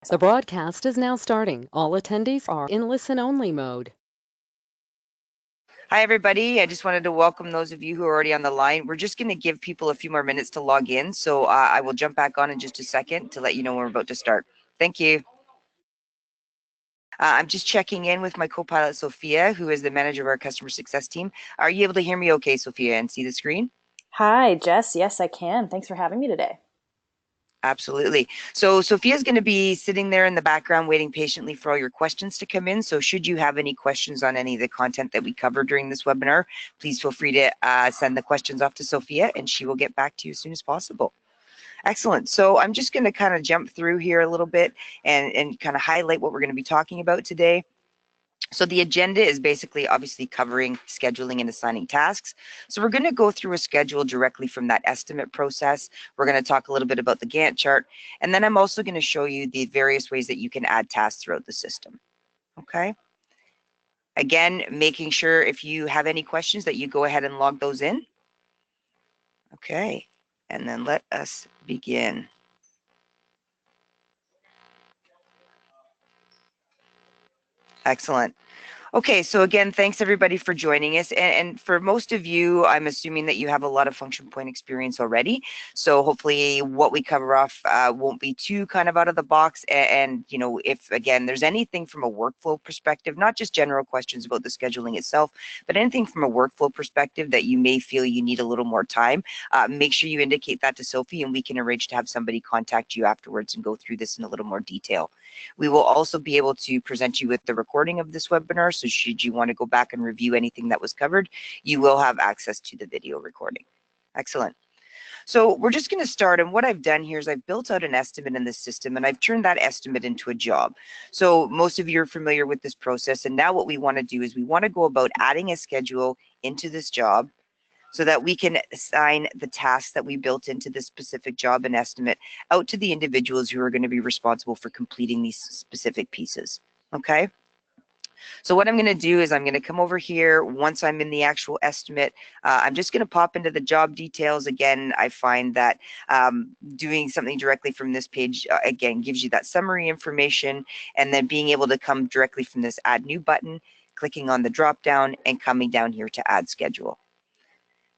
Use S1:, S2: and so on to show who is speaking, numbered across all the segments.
S1: The broadcast is now starting. All attendees are in listen-only mode.
S2: Hi, everybody. I just wanted to welcome those of you who are already on the line. We're just going to give people a few more minutes to log in, so I will jump back on in just a second to let you know when we're about to start. Thank you. I'm just checking in with my co-pilot, Sophia, who is the manager of our customer success team. Are you able to hear me okay, Sophia, and see the screen?
S3: Hi, Jess. Yes, I can. Thanks for having me today.
S2: Absolutely. So Sophia's going to be sitting there in the background waiting patiently for all your questions to come in. So should you have any questions on any of the content that we cover during this webinar, please feel free to send the questions off to Sophia and she will get back to you as soon as possible. Excellent. So I'm just going to kind of jump through here a little bit and kind of highlight what we're going to be talking about today. So the agenda is basically obviously covering scheduling and assigning tasks. So we're going to go through a schedule directly from that estimate process. We're going to talk a little bit about the Gantt chart. And then I'm also going to show you the various ways that you can add tasks throughout the system. Okay. Again, making sure if you have any questions that you go ahead and log those in. Okay. And then let us begin. Excellent. Okay, so again, thanks everybody for joining us. And for most of you, I'm assuming that you have a lot of function point experience already. So hopefully what we cover off won't be too kind of out of the box. And, you know, if again, there's anything from a workflow perspective, not just general questions about the scheduling itself, but anything from a workflow perspective that you may feel you need a little more time, make sure you indicate that to Sophie and we can arrange to have somebody contact you afterwards and go through this in a little more detail. We will also be able to present you with the recording of this webinar. So should you want to go back and review anything that was covered, you will have access to the video recording. Excellent. So we're just going to start, and what I've done here is I've built out an estimate in this system and I've turned that estimate into a job. So most of you are familiar with this process, and now what we want to do is we want to go about adding a schedule into this job so that we can assign the tasks that we built into this specific job and estimate out to the individuals who are going to be responsible for completing these specific pieces. Okay. So what I'm going to do is I'm going to come over here once I'm in the actual estimate. I'm just going to pop into the job details. Again, I find that doing something directly from this page, again, gives you that summary information, and then being able to come directly from this add new button, clicking on the drop down and coming down here to add schedule.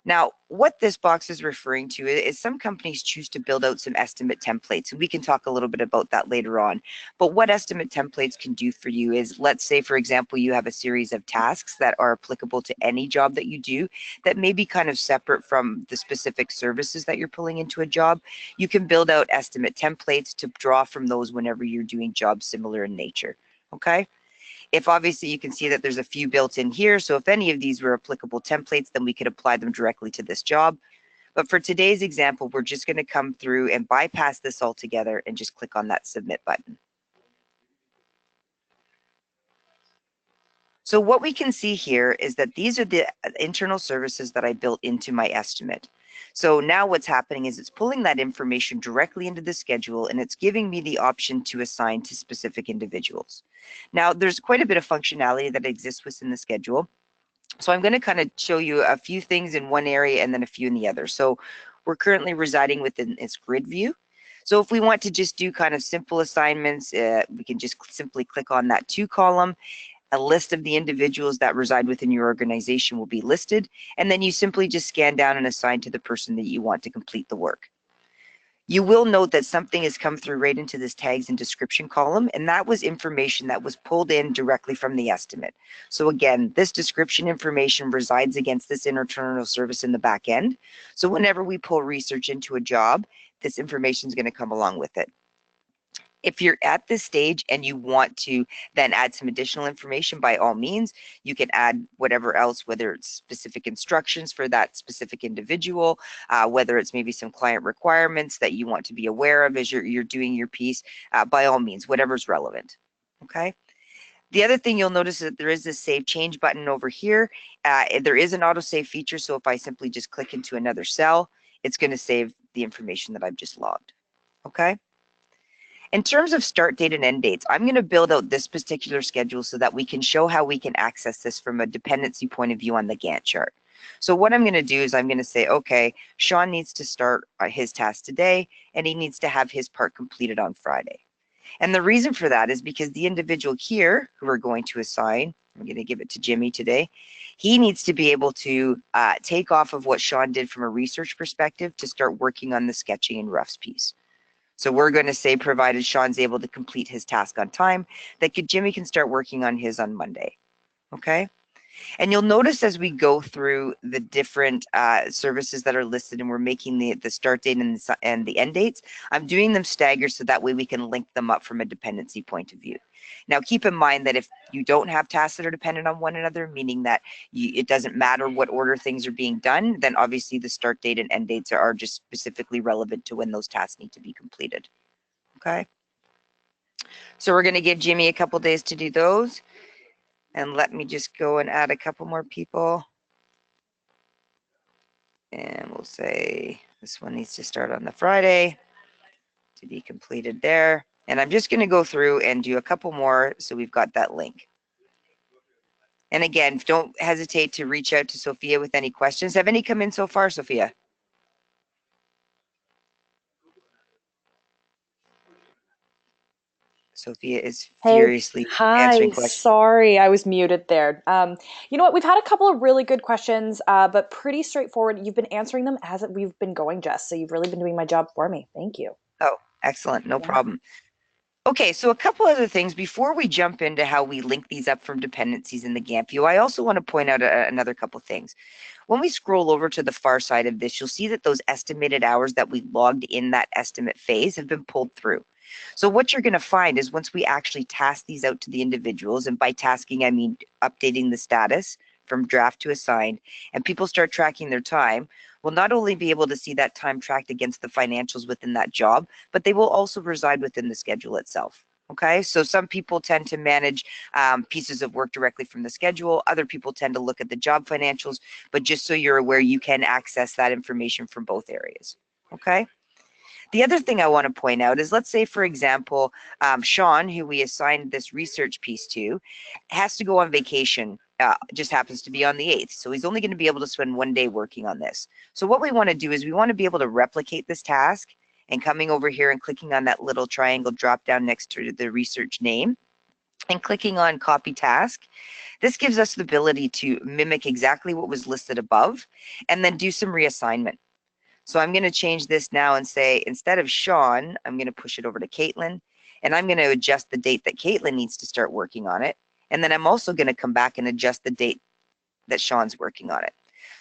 S2: Now, what this box is referring to is some companies choose to build out some estimate templates, and we can talk a little bit about that later on. But what estimate templates can do for you is, let's say, for example, you have a series of tasks that are applicable to any job that you do that may be kind of separate from the specific services that you're pulling into a job. You can build out estimate templates to draw from those whenever you're doing jobs similar in nature. Okay. If obviously you can see that there's a few built in here, so if any of these were applicable templates, then we could apply them directly to this job. But for today's example, we're just going to come through and bypass this altogether and just click on that submit button. So what we can see here is that these are the internal services that I built into my estimate. So now what's happening is it's pulling that information directly into the schedule, and it's giving me the option to assign to specific individuals. Now, there's quite a bit of functionality that exists within the schedule. So I'm going to kind of show you a few things in one area and then a few in the other. So we're currently residing within this grid view. So if we want to just do kind of simple assignments, we can just simply click on that to column. A list of the individuals that reside within your organization will be listed, and then you simply just scan down and assign to the person that you want to complete the work. You will note that something has come through right into this tags and description column, and that was information that was pulled in directly from the estimate. So again, this description information resides against this internal service in the back end. So whenever we pull research into a job, this information is going to come along with it. If you're at this stage and you want to then add some additional information, by all means, you can add whatever else, whether it's specific instructions for that specific individual, whether it's maybe some client requirements that you want to be aware of as you're doing your piece, by all means, whatever's relevant, okay? The other thing you'll notice is that there is this save change button over here. There is an autosave feature, so if I simply just click into another cell, it's going to save the information that I've just logged, okay? In terms of start date and end dates, I'm going to build out this particular schedule so that we can show how we can access this from a dependency point of view on the Gantt chart. So what I'm going to do is I'm going to say, okay, Sean needs to start his task today, and he needs to have his part completed on Friday. And the reason for that is because the individual here who we're going to assign, I'm going to give it to Jimmy today, he needs to be able to take off of what Sean did from a research perspective to start working on the sketching and roughs piece. So we're going to say, provided Sean's able to complete his task on time, that Jimmy can start working on his on Monday. Okay. And you'll notice as we go through the different services that are listed and we're making the start date and the end dates, I'm doing them staggered so that way we can link them up from a dependency point of view. Now, keep in mind that if you don't have tasks that are dependent on one another, meaning that it doesn't matter what order things are being done, then obviously the start date and end dates are just specifically relevant to when those tasks need to be completed. Okay. So we're going to give Jimmy a couple days to do those. And let me just go and add a couple more people. And we'll say this one needs to start on the Friday to be completed there. And I'm just going to go through and do a couple more so we've got that link. And again, don't hesitate to reach out to Sophia with any questions. Have any come in so far, Sophia? Sophia is furiously answering
S3: Hi.
S2: questions.
S3: Sorry, I was muted there. You know what? We've had a couple of really good questions, but pretty straightforward. You've been answering them as we've been going, Jess. So you've really been doing my job for me. Thank you.
S2: Oh, excellent. No
S3: Yeah.
S2: problem. Okay, so a couple other things before we jump into how we link these up from dependencies in the Gantt view. I also want to point out another couple things. When we scroll over to the far side of this, you'll see that those estimated hours that we logged in that estimate phase have been pulled through. So what you're going to find is once we actually task these out to the individuals, and by tasking, I mean updating the status from draft to assigned, and people start tracking their time, we'll not only be able to see that time tracked against the financials within that job, but they will also reside within the schedule itself. Okay, so some people tend to manage pieces of work directly from the schedule. Other people tend to look at the job financials, but just so you're aware, you can access that information from both areas. Okay. The other thing I want to point out is, let's say, for example, Sean, who we assigned this research piece to, has to go on vacation, just happens to be on the 8th. So he's only going to be able to spend one day working on this. So what we want to do is we want to be able to replicate this task and coming over here and clicking on that little triangle drop down next to the research name and clicking on copy task. This gives us the ability to mimic exactly what was listed above and then do some reassignment. So I'm going to change this now and say, instead of Sean, I'm going to push it over to Caitlin, and I'm going to adjust the date that Caitlin needs to start working on it. And then I'm also going to come back and adjust the date that Sean's working on it.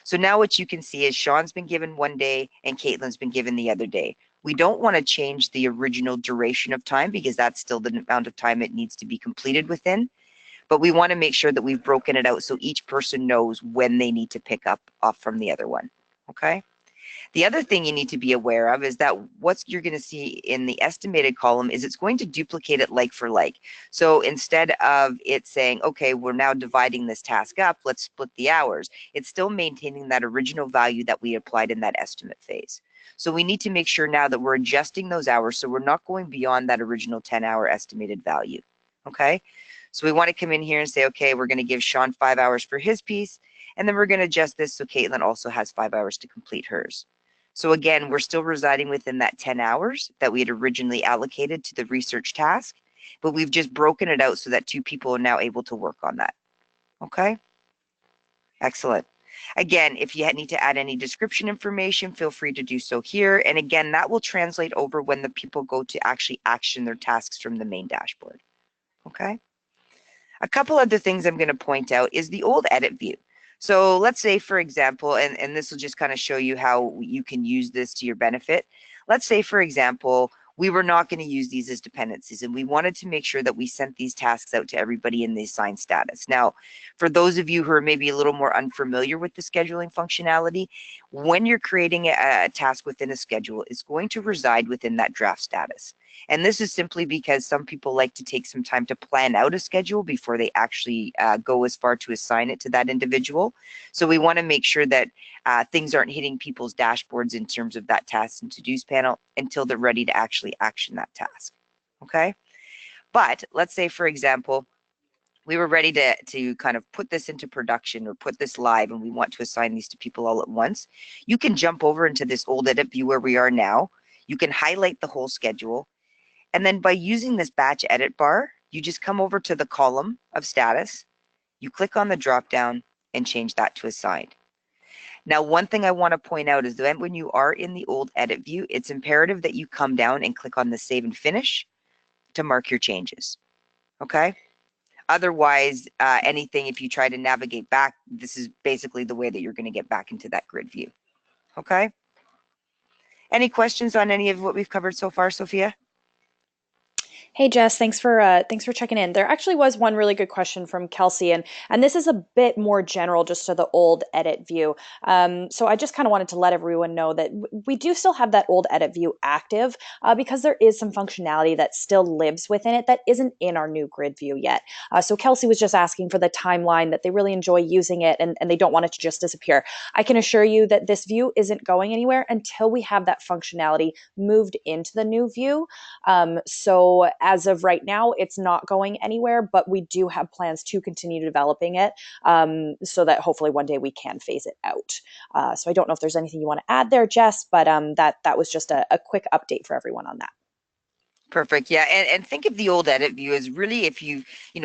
S2: So now what you can see is Sean's been given one day and Caitlin's been given the other day. We don't want to change the original duration of time because that's still the amount of time it needs to be completed within. But we want to make sure that we've broken it out so each person knows when they need to pick up off from the other one. Okay. The other thing you need to be aware of is that what you're going to see in the estimated column is it's going to duplicate it like for like. So instead of it saying, okay, we're now dividing this task up, let's split the hours, it's still maintaining that original value that we applied in that estimate phase. So we need to make sure now that we're adjusting those hours so we're not going beyond that original 10-hour estimated value. Okay, so we want to come in here and say, okay, we're going to give Sean 5 hours for his piece, and then we're going to adjust this so Caitlin also has 5 hours to complete hers. So again, we're still residing within that 10 hours that we had originally allocated to the research task, but we've just broken it out so that 2 people are now able to work on that. Okay? Excellent. Again, if you need to add any description information, feel free to do so here. And again, that will translate over when the people go to actually action their tasks from the main dashboard. Okay? A couple other things I'm going to point out is the old edit view. So let's say, for example, and this will just kind of show you how you can use this to your benefit. Let's say, for example, we were not going to use these as dependencies, and we wanted to make sure that we sent these tasks out to everybody in the assigned status. Now, for those of you who are maybe a little more unfamiliar with the scheduling functionality, when you're creating a task within a schedule, it's going to reside within that draft status. And this is simply because some people like to take some time to plan out a schedule before they actually go as far to assign it to that individual. So we want to make sure that things aren't hitting people's dashboards in terms of that tasks and to-dos panel until they're ready to actually action that task. Okay. But let's say, for example, we were ready to kind of put this into production or put this live, and we want to assign these to people all at once. You can jump over into this old edit view where we are now. You can highlight the whole schedule. And then by using this batch edit bar, you just come over to the column of status, you click on the drop down and change that to assigned. Now, one thing I want to point out is that when you are in the old edit view, it's imperative that you come down and click on the save and finish to mark your changes. Okay? Otherwise, anything, if you try to navigate back, this is basically the way that you're going to get back into that grid view. Okay? Any questions on any of what we've covered so far, Sophia?
S3: Hey Jess, thanks for checking in. There actually was one really good question from Kelsey, and this is a bit more general, just to the old edit view. So I just kind of wanted to let everyone know that we do still have that old edit view active because there is some functionality that still lives within it that isn't in our new grid view yet. So Kelsey was just asking for the timeline, that they really enjoy using it and they don't want it to just disappear. I can assure you that this view isn't going anywhere until we have that functionality moved into the new view. So as of right now, it's not going anywhere, but we do have plans to continue developing it so that hopefully one day we can phase it out. So I don't know if there's anything you want to add there, Jess, but that was just a quick update for everyone on that.
S2: Perfect. Yeah. And think of the old edit view as really, if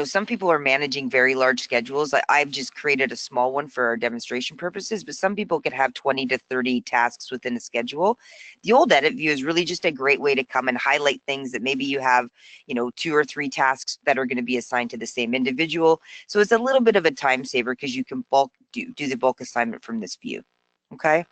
S2: some people are managing very large schedules. I've just created a small one for our demonstration purposes, but some people could have 20 to 30 tasks within a schedule. The old edit view is really just a great way to come and highlight things that maybe you have, 2 or 3 tasks that are going to be assigned to the same individual. So it's a little bit of a time saver because you can do the bulk assignment from this view. Okay.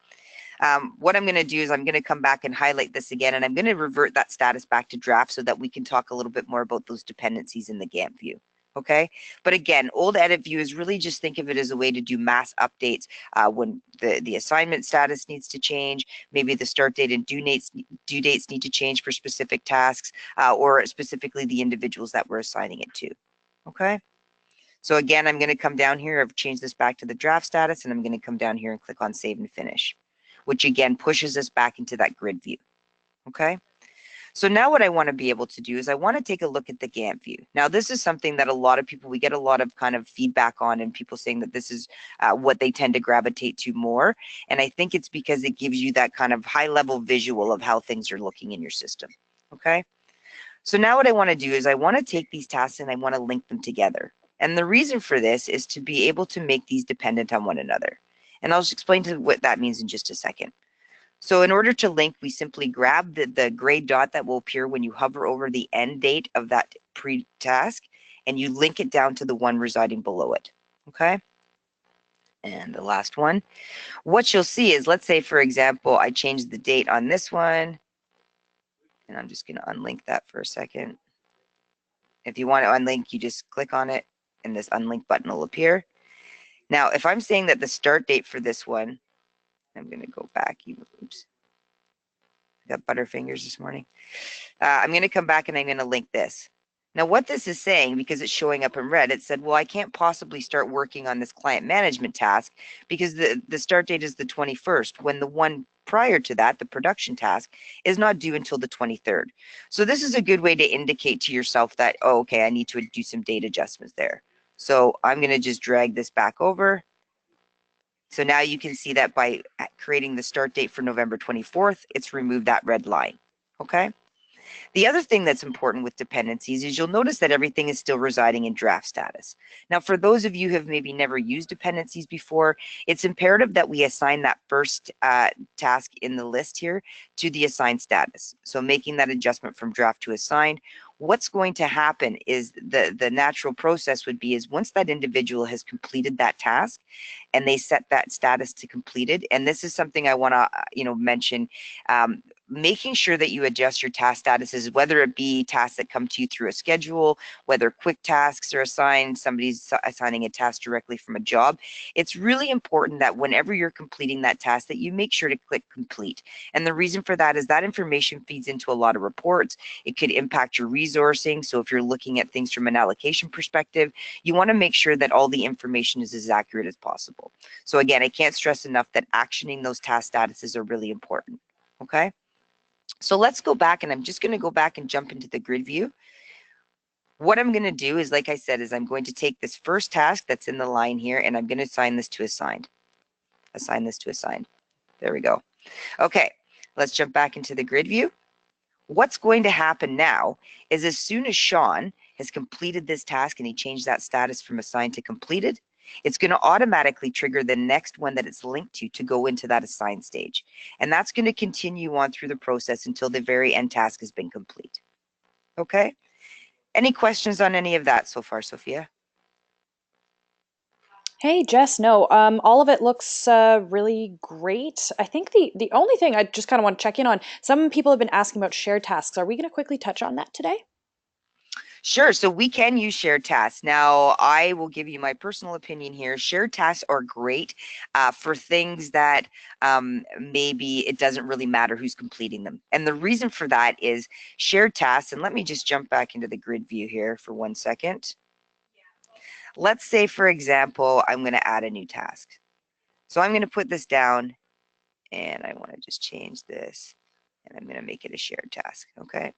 S2: What I'm going to do is I'm going to come back and highlight this again, and I'm going to revert that status back to draft so that we can talk a little bit more about those dependencies in the Gantt view. Okay, but again, old edit view is really just think of it as a way to do mass updates when the assignment status needs to change, maybe the start date and due dates need to change for specific tasks, or specifically the individuals that we're assigning it to. Okay. So again, I'm going to come down here. I've changed this back to the draft status, and I'm going to come down here and click on save and finish, which again pushes us back into that grid view. Okay. So now what I want to be able to do is I want to take a look at the Gantt view. Now, this is something that a lot of people, we get a lot of kind of feedback on, and people saying that this is what they tend to gravitate to more. And I think it's because it gives you that kind of high level visual of how things are looking in your system. Okay. So now what I want to do is I want to take these tasks and I want to link them together. And the reason for this is to be able to make these dependent on one another. And I'll just explain to what that means in just a second. So in order to link, we simply grab the gray dot that will appear when you hover over the end date of that pre-task, and you link it down to the one residing below it. Okay. And the last one, what you'll see is, let's say, for example, I changed the date on this one, and I'm just going to unlink that for a second. If you want to unlink, you just click on it and this unlink button will appear. Now, if I'm saying that the start date for this one, I'm going to go back. Oops. I got butterfingers this morning. I'm going to come back and I'm going to link this. Now, what this is saying, because it's showing up in red, it said, well, I can't possibly start working on this client management task because the start date is the 21st, when the one prior to that, the production task, is not due until the 23rd. So this is a good way to indicate to yourself that, oh, okay, I need to do some date adjustments there. So I'm going to just drag this back over. So now you can see that by creating the start date for November 24th, it's removed that red line. Okay. The other thing that's important with dependencies is you'll notice that everything is still residing in draft status. Now, for those of you who have maybe never used dependencies before, it's imperative that we assign that first task in the list here to the assigned status. So making that adjustment from draft to assigned, what's going to happen is the natural process would be is once that individual has completed that task and they set that status to completed, and this is something I want to mention, making sure that you adjust your task statuses, whether it be tasks that come to you through a schedule, whether quick tasks are assigned, somebody's assigning a task directly from a job. It's really important that whenever you're completing that task that you make sure to click complete. And the reason for that is that information feeds into a lot of reports. It could impact your resourcing. So if you're looking at things from an allocation perspective, you want to make sure that all the information is as accurate as possible. So again, I can't stress enough that actioning those task statuses are really important. Okay. So let's go back, and I'm just going to go back and jump into the grid view. What I'm going to do is, like I said, is I'm going to take this first task that's in the line here, and I'm going to assign this to assigned. Assign this to assigned. There we go. Okay, let's jump back into the grid view. What's going to happen now is as soon as Sean has completed this task and he changed that status from assigned to completed, it's going to automatically trigger the next one that it's linked to go into that assigned stage. And that's going to continue on through the process until the very end task has been complete. Okay? Any questions on any of that so far, Sophia?
S3: Hey, Jess, no, all of it looks really great. I think the only thing I just kind of want to check in on, some people have been asking about shared tasks. Are we going to quickly touch on that today?
S2: Sure. So we can use shared tasks. Now, I will give you my personal opinion here. Shared tasks are great for things that maybe it doesn't really matter who's completing them. And the reason for that is shared tasks. And let me just jump back into the grid view here for 1 second. Let's say, for example, I'm going to add a new task. So I'm going to put this down and I want to just change this and I'm going to make it a shared task. Okay.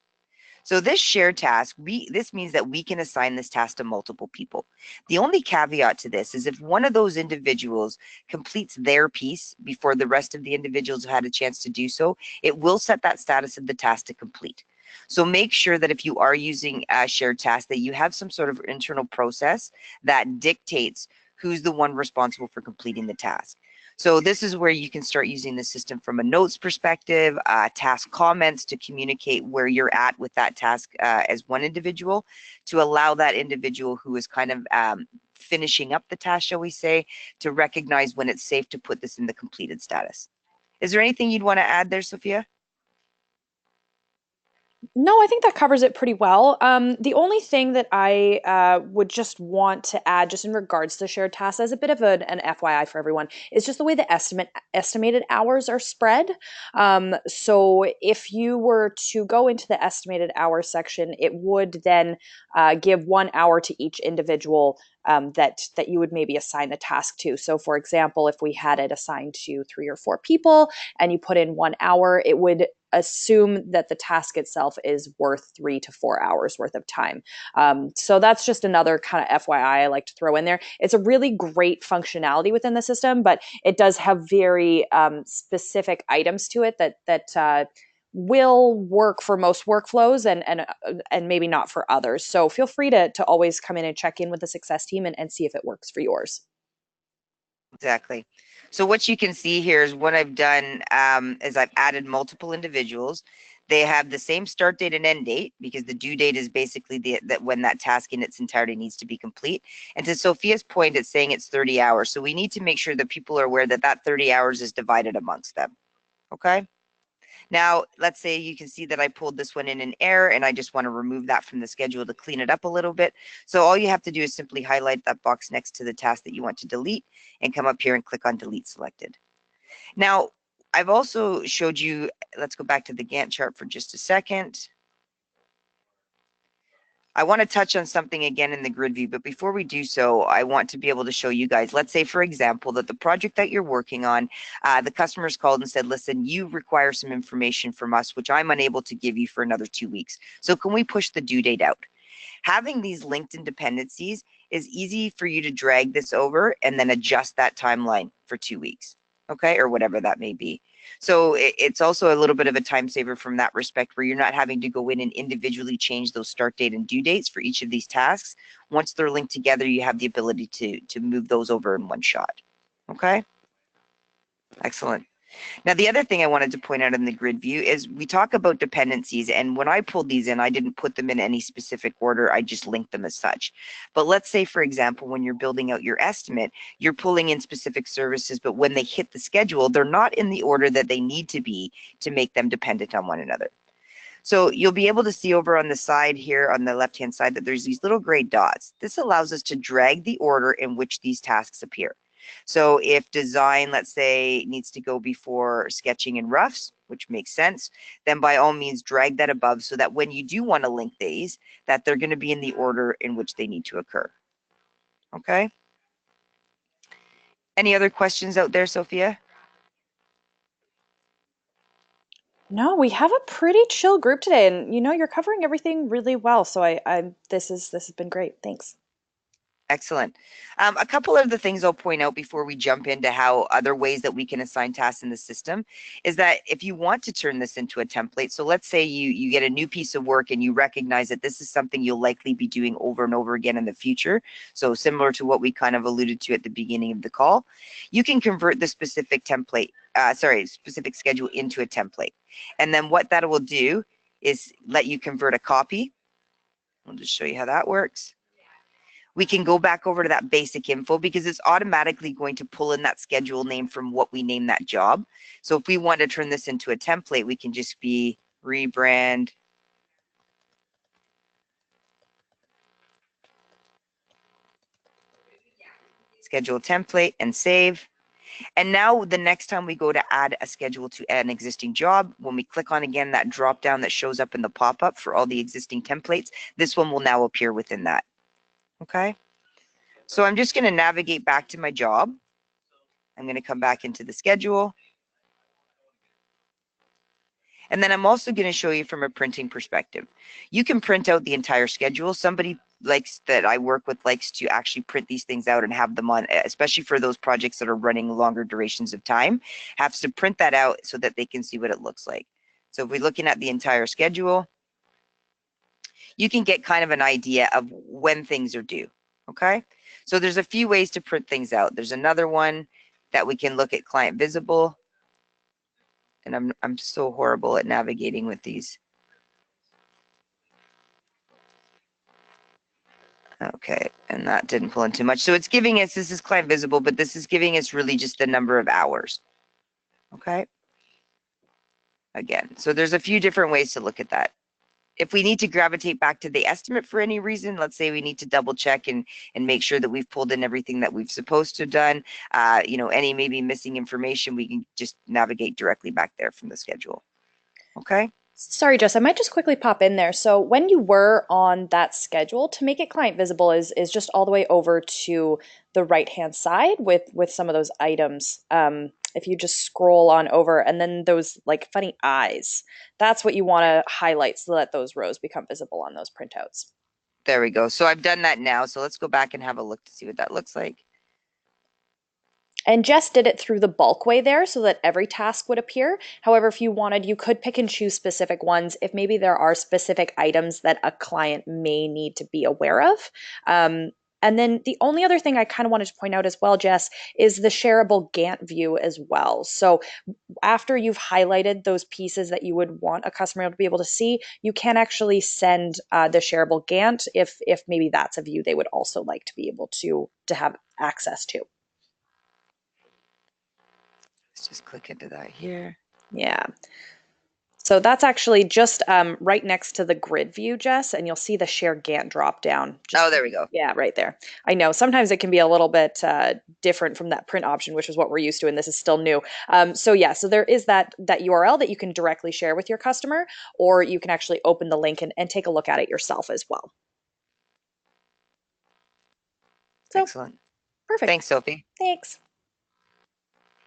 S2: So this shared task, this means that we can assign this task to multiple people. The only caveat to this is if one of those individuals completes their piece before the rest of the individuals have had a chance to do so, it will set that status of the task to complete. So make sure that if you are using a shared task, that you have some sort of internal process that dictates who's the one responsible for completing the task. So this is where you can start using the system from a notes perspective, task comments to communicate where you're at with that task as one individual, to allow that individual who is kind of finishing up the task, shall we say, to recognize when it's safe to put this in the completed status. Is there anything you'd want to add there, Sophia?
S3: No, I think that covers it pretty well. The only thing that I would just want to add, just in regards to shared tasks, as a bit of an FYI for everyone, is just the way the estimated hours are spread. So if you were to go into the estimated hours section, it would then give 1 hour to each individual that you would maybe assign the task to. So, for example, if we had it assigned to 3 or 4 people, and you put in 1 hour, it would assume that the task itself is worth 3 to 4 hours worth of time. So that's just another kind of FYI I like to throw in there. It's a really great functionality within the system, but it does have very specific items to it that will work for most workflows and maybe not for others. So feel free to always come in and check in with the success team and see if it works for yours.
S2: Exactly. So what you can see here is what I've done is I've added multiple individuals. They have the same start date and end date because the due date is basically that when that task in its entirety needs to be complete. And to Sophia's point, it's saying it's 30 hours. So we need to make sure that people are aware that that 30 hours is divided amongst them. Okay. Now, let's say you can see that I pulled this one in an error and I just want to remove that from the schedule to clean it up a little bit. So all you have to do is simply highlight that box next to the task that you want to delete and come up here and click on delete selected. Now, I've also showed you, let's go back to the Gantt chart for just a second. I want to touch on something again in the grid view, but before we do so, I want to be able to show you guys, let's say, for example, that the project that you're working on, the customers called and said, listen, you require some information from us, which I'm unable to give you for another 2 weeks. So can we push the due date out? Having these linked in dependencies is easy for you to drag this over and then adjust that timeline for 2 weeks, okay, or whatever that may be. So it's also a little bit of a time saver from that respect, where you're not having to go in and individually change those start date and due dates for each of these tasks. Once they're linked together, you have the ability to move those over in one shot. Okay, excellent. Now, the other thing I wanted to point out in the grid view is we talk about dependencies, and when I pulled these in, I didn't put them in any specific order. I just linked them as such. But let's say, for example, when you're building out your estimate, you're pulling in specific services, but when they hit the schedule, they're not in the order that they need to be to make them dependent on one another. So you'll be able to see over on the side here on the left-hand side that there's these little gray dots. This allows us to drag the order in which these tasks appear. So if design, let's say, needs to go before sketching and roughs, which makes sense, then by all means drag that above so that when you do want to link these, that they're going to be in the order in which they need to occur. Okay? Any other questions out there, Sophia?
S3: No, we have a pretty chill group today, and you're covering everything really well. So this has been great. Thanks.
S2: Excellent. A couple of the things I'll point out before we jump into how other ways that we can assign tasks in the system is that if you want to turn this into a template, so let's say you get a new piece of work and you recognize that this is something you'll likely be doing over and over again in the future. So similar to what we kind of alluded to at the beginning of the call, you can convert the specific template, specific schedule into a template. And then what that will do is let you convert a copy. I'll just show you how that works. We can go back over to that basic info because it's automatically going to pull in that schedule name from what we name that job. So if we want to turn this into a template, we can just be rebrand schedule template and save. And now the next time we go to add a schedule to an existing job, when we click on again that drop down that shows up in the pop-up for all the existing templates, this one will now appear within that. Okay. So I'm just going to navigate back to my job. I'm going to come back into the schedule. And then I'm also going to show you from a printing perspective. You can print out the entire schedule. Somebody that I work with likes to actually print these things out and have them on, especially for those projects that are running longer durations of time, has to print that out so that they can see what it looks like. So if we're looking at the entire schedule, you can get kind of an idea of when things are due. Okay. So there's a few ways to print things out. There's another one that we can look at client visible. And I'm so horrible at navigating with these. Okay, and that didn't pull in too much. So it's giving us, this is client visible, but this is giving us really just the number of hours. Okay. Again, so there's a few different ways to look at that. If we need to gravitate back to the estimate for any reason, let's say we need to double check and make sure that we've pulled in everything that we've supposed to have done, any maybe missing information, we can just navigate directly back there from the schedule. Okay.
S3: Sorry, Jess, I might just quickly pop in there. So when you were on that schedule, to make it client visible is just all the way over to the right-hand side with some of those items. If you just scroll on over and then those like funny eyes, that's what you want to highlight so that those rows become visible on those printouts.
S2: There we go. So I've done that now. So let's go back and have a look to see what that looks like.
S3: And Jess did it through the bulk way there so that every task would appear. However, if you wanted, you could pick and choose specific ones if maybe there are specific items that a client may need to be aware of. And then the only other thing I kind of wanted to point out as well, Jess, is the shareable Gantt view as well. So after you've highlighted those pieces that you would want a customer to be able to see, you can actually send the shareable Gantt if maybe that's a view they would also like to be able to have access to.
S2: Let's just click into that here.
S3: Yeah. So that's actually just right next to the grid view, Jess, and you'll see the share Gantt drop down.
S2: Oh, there we go.
S3: Yeah, right there. I know sometimes it can be a little bit different from that print option, which is what we're used to, and this is still new. So there is that URL that you can directly share with your customer, or you can actually open the link and take a look at it yourself as well. So,
S2: excellent.
S3: Perfect.
S2: Thanks, Sophie.
S3: Thanks.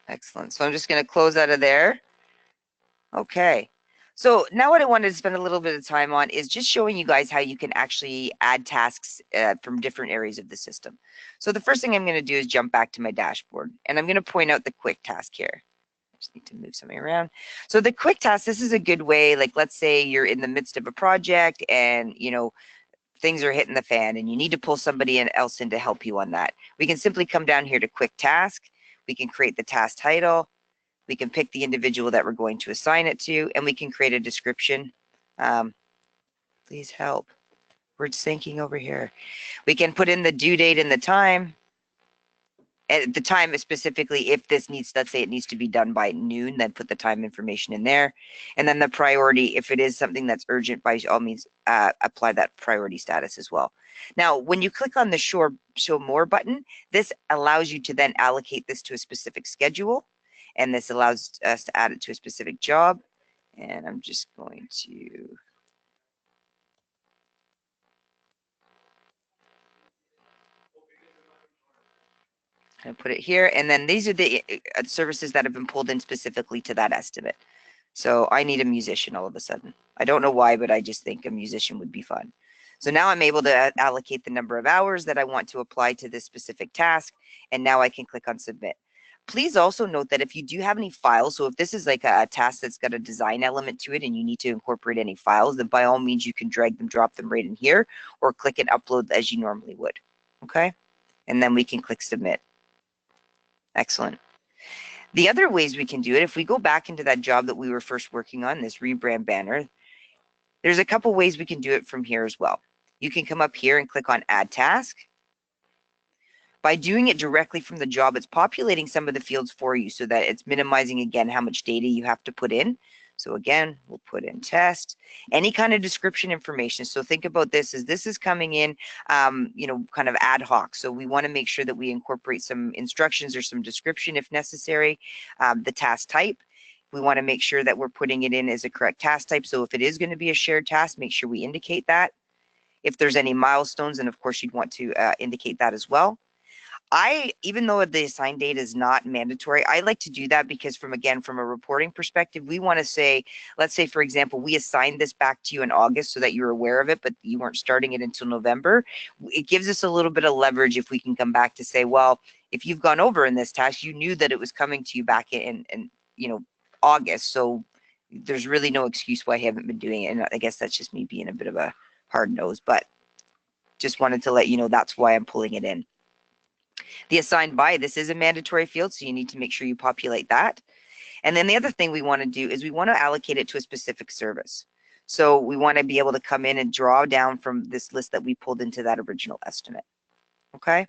S2: Excellent. So I'm just going to close out of there. Okay. So now what I wanted to spend a little bit of time on is just showing you guys how you can actually add tasks from different areas of the system. So the first thing I'm going to do is jump back to my dashboard, and I'm going to point out the quick task here. I just need to move something around. So the quick task, this is a good way, like let's say you're in the midst of a project and, things are hitting the fan and you need to pull somebody else in to help you on that. We can simply come down here to quick task. We can create the task title. We can pick the individual that we're going to assign it to, and we can create a description. Please help. We're syncing over here. We can put in the due date and the time. At the time specifically, if this needs, let's say it needs to be done by noon, then put the time information in there. And then the priority, if it is something that's urgent, by all means, apply that priority status as well. Now, when you click on the show more button, this allows you to then allocate this to a specific schedule. And this allows us to add it to a specific job. And I'm just going to put it here. And then these are the services that have been pulled in specifically to that estimate. So I need a musician all of a sudden. I don't know why, but I just think a musician would be fun. So now I'm able to allocate the number of hours that I want to apply to this specific task. And now I can click on submit. Please also note that if you do have any files, so if this is like a task that's got a design element to it and you need to incorporate any files, then by all means you can drag them, drop them right in here, or click and upload as you normally would. Okay? And then we can click submit. Excellent. The other ways we can do it, if we go back into that job that we were first working on, this rebrand banner, there's a couple ways we can do it from here as well. You can come up here and click on add task. By doing it directly from the job, it's populating some of the fields for you so that it's minimizing, again, how much data you have to put in. So again, we'll put in test, any kind of description information. So think about this as this is coming in, you know, kind of ad hoc. So we want to make sure that we incorporate some instructions or some description if necessary. The task type, we want to make sure that we're putting it in as a correct task type. So if it is going to be a shared task, make sure we indicate that. If there's any milestones, then of course you'd want to indicate that as well. Even though the assign date is not mandatory, I like to do that because from a reporting perspective, we want to say, let's say, for example, we assigned this back to you in August so that you're aware of it, but you weren't starting it until November. It gives us a little bit of leverage if we can come back to say, well, if you've gone over in this task, you knew that it was coming to you back in you know, August. So there's really no excuse why I haven't been doing it. And I guess that's just me being a bit of a hard nose, but just wanted to let you know that's why I'm pulling it in. The assigned by, this is a mandatory field, so you need to make sure you populate that. And then the other thing we want to do is we want to allocate it to a specific service. So we want to be able to come in and draw down from this list that we pulled into that original estimate. Okay.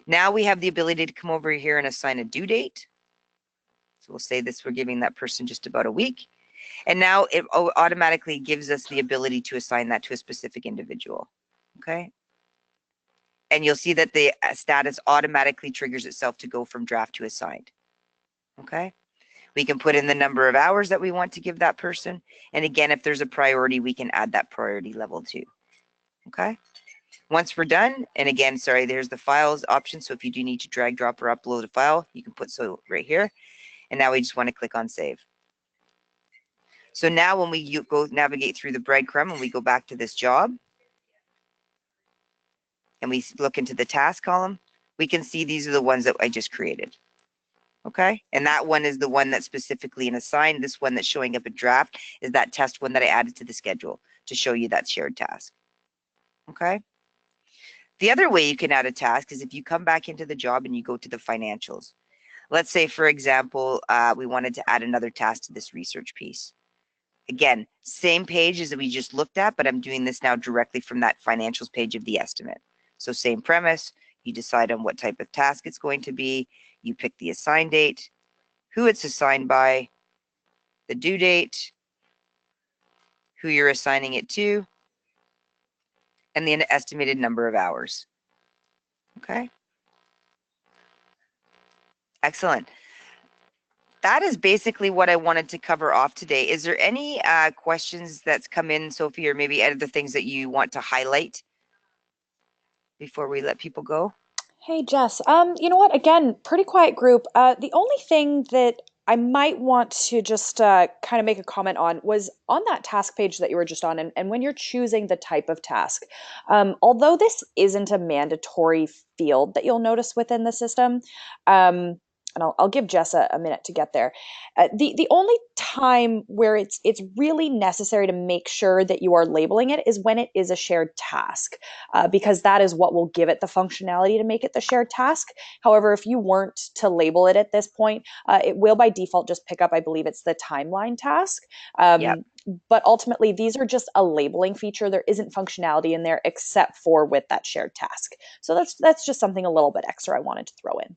S2: Now we have the ability to come over here and assign a due date. So we'll say this, we're giving that person just about a week. And now it automatically gives us the ability to assign that to a specific individual. Okay. And you'll see that the status automatically triggers itself to go from draft to assigned. Okay. We can put in the number of hours that we want to give that person. And again, if there's a priority, we can add that priority level too. Okay. Once we're done, and again, sorry, there's the files option. So if you do need to drag, drop, or upload a file, you can put so right here. And now we just want to click on save. So now when we go navigate through the breadcrumb and we go back to this job, and we look into the task column, we can see these are the ones that I just created. Okay, and that one is the one that's specifically an assigned. This one that's showing up in draft is that test one that I added to the schedule to show you that shared task. Okay. The other way you can add a task is if you come back into the job and you go to the financials. Let's say, for example, we wanted to add another task to this research piece. Again, same page as we just looked at, but I'm doing this now directly from that financials page of the estimate. So same premise, you decide on what type of task it's going to be, you pick the assign date, who it's assigned by, the due date, who you're assigning it to, and the estimated number of hours. Okay. Excellent. That is basically what I wanted to cover off today. Is there any questions that's come in, Sophie, or maybe other things that you want to highlight before we let people go?
S3: Hey, Jess. You know what? Again, pretty quiet group. The only thing that I might want to just kind of make a comment on was on that task page that you were just on, and when you're choosing the type of task, although this isn't a mandatory field that you'll notice within the system, and I'll give Jess a minute to get there. The only time where it's really necessary to make sure that you are labeling it is when it is a shared task, because that is what will give it the functionality to make it the shared task. However, if you weren't to label it at this point, it will by default just pick up, I believe it's the timeline task.
S2: Yep.
S3: But ultimately, these are just a labeling feature. There isn't functionality in there except for with that shared task. So that's just something a little bit extra I wanted to throw in.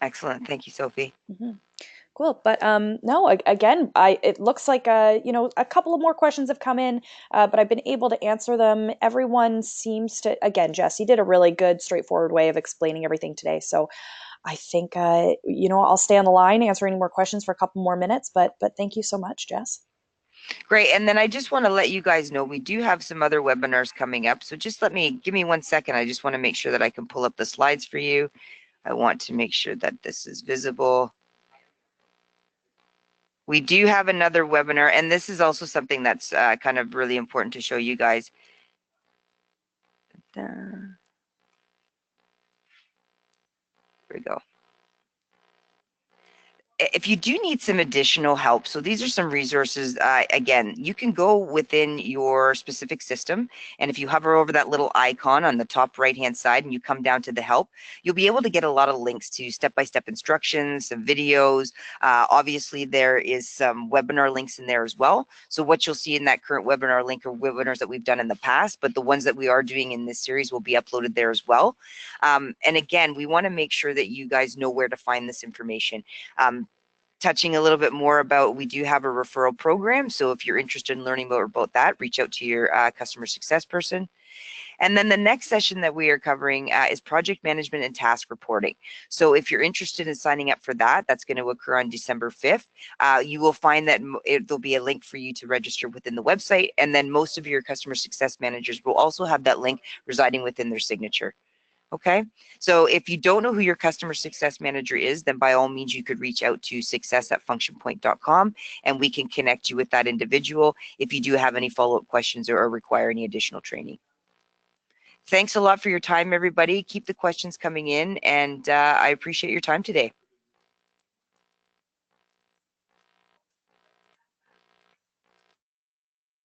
S2: Excellent. Thank you, Sophie.
S3: Mm-hmm. Cool, but no, again, it looks like you know, a couple of more questions have come in, but I've been able to answer them. Everyone seems to, again, Jess, you did a really good, straightforward way of explaining everything today. So I think you know, I'll stay on the line, answer any more questions for a couple more minutes. But thank you so much, Jess.
S2: Great. And then I just want to let you guys know we do have some other webinars coming up. So just give me 1 second. I just want to make sure that I can pull up the slides for you. I want to make sure that this is visible. We do have another webinar, and this is also something that's kind of really important to show you guys. There we go. If you do need some additional help, so these are some resources. Again, you can go within your specific system, and if you hover over that little icon on the top right hand side and you come down to the help, you'll be able to get a lot of links to step-by-step instructions, some videos. Obviously, there is some webinar links in there as well. So what you'll see in that current webinar link are webinars that we've done in the past, but the ones that we are doing in this series will be uploaded there as well. And again, we want to make sure that you guys know where to find this information. Touching a little bit more about, we do have a referral program. So if you're interested in learning more about that, reach out to your customer success person. And then the next session that we are covering is project management and task reporting. So if you're interested in signing up for that, that's going to occur on December 5th. You will find that there'll be a link for you to register within the website. And then most of your customer success managers will also have that link residing within their signature. Okay, so if you don't know who your customer success manager is, then by all means, you could reach out to success@functionpoint.com and we can connect you with that individual if you do have any follow-up questions or require any additional training. Thanks a lot for your time, everybody. Keep the questions coming in, and I appreciate your time today.